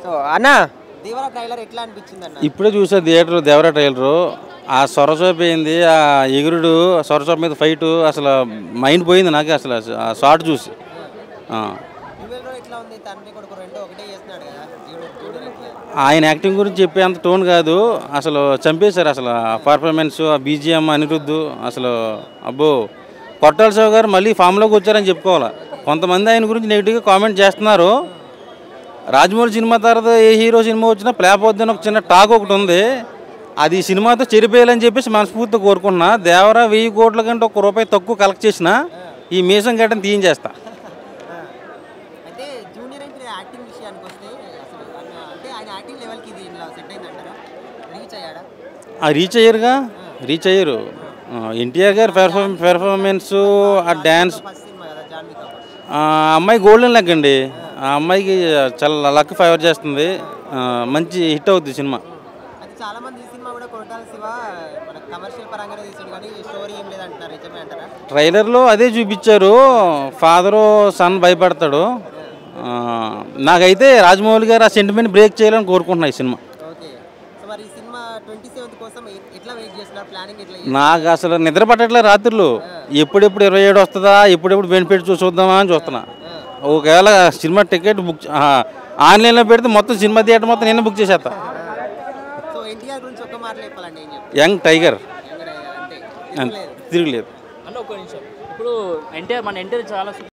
So అన్న Devara trailer ఎట్లా అనిపించింది అన్న? ఇప్పుడే చూసా థియేటర్ దేవరా ట్రైలరు. ఆ సొరసోపోయింది, ఆ ఎగురుడు, సొరసోప మీద ఫైటు, అసలు మైండ్ పోయింది నాకు అసలు ఆ షార్ట్ చూసి. డ్యూయల్ ఎట్లా ఉంది? తండ్రి కొడుకు రెండు ఒకటే చేస్తున్నాడు కదా జూనియర్ ఎన్టీఆర్. ఆయన యాక్టింగ్ గురించి చెప్పేంత టోన్ కాదు, అసలు చంపేశారు అసలు ఆ పర్ఫార్మెన్స్, ఆ బీజిఎం, అనిరుద్ధు అసలు అబ్బో. కొట్టాల శివ గారు మళ్ళీ ఫామ్లోకి వచ్చారని చెప్పుకోవాలి. కొంతమంది ఆయన గురించి నెగిటివ్గా కామెంట్ చేస్తున్నారు. రాజమౌళి సినిమా తర్వాత ఏ హీరో సినిమా వచ్చినా ఫ్లాప్ అవుద్దని ఒక చిన్న టాక్ ఒకటి ఉంది. అది సినిమాతో చెరిపేయాలని చెప్పేసి మనస్ఫూర్తిగా కోరుకుంటున్నా. దేవరా 1000 కోట్ల కంటే ₹1 తక్కువ కలెక్ట్ చేసినా ఈ మీసం గడ్డని తీయించేస్తా. అంటే జూనియర్ ఎన్టీఆర్ యాక్టింగ్ విషయానికి వస్తే అసలు అంటే ఆయన యాక్టింగ్ లెవెల్కి ఇది ఇలా సెట్ అయిందంటారా? రీచ్ అయ్యాడా? రీచ్ అయ్యారుగా, రీచ్ అయ్యారు. ఎన్టీఆర్ గారు పెర్ఫార్మెన్స్, ఆ డ్యాన్స్. ఫస్ట్ సినిమా కదా జాన్వీ కపూర్. అమ్మాయి గోల్డెన్ లక్ అండి. ఆ అమ్మాయికి చాలా లక్ ఫేవర్ చేస్తుంది. మంచి హిట్ అవుద్ది సినిమా. అది చాలా మంది ఈ సినిమా కూడా కొట్టాల శివ మన కమర్షియల్ పరంగానే తీసాడు కానీ స్టోరీ ఏం లేదంటున్నారు, నిజమే అంటారా? ట్రైలర్లో అదే చూపించారు, ఫాదరు సన్ భయపడతాడు. నాకైతే రాజమౌళి గారు ఆ సెంటిమెంట్ బ్రేక్ చేయాలని కోరుకుంటున్నా ఈ సినిమా. ఓకే. సో మరి ఈ సినిమా 27th కోసం ఎట్లా వెయిట్ చేస్తున్నారు? ప్లానింగ్ ఎట్లా? నాకు అసలు నిద్ర పట్టట్లే రాత్రులు. ఎప్పుడెప్పుడు 27 వస్తుందా, ఎప్పుడెప్పుడు బెనిఫిట్ చూద్దామా అని చూస్తున్నా. ఒకవేళ సినిమా టికెట్ బుక్ ఆన్లైన్లో పెడితే మొత్తం సినిమా థియేటర్ మొత్తం నేను బుక్ చేసేస్తా. సో ఎన్టీఆర్ గురించి ఒక్క మాటలు చెప్పాలండి, ఏం చెప్తారు? యంగ్ టైగర్, అంటే తిరగలేదు. అన్న ఒక్క నిమిషం. ఇప్పుడు మన ఎన్టీఆర్ చాలా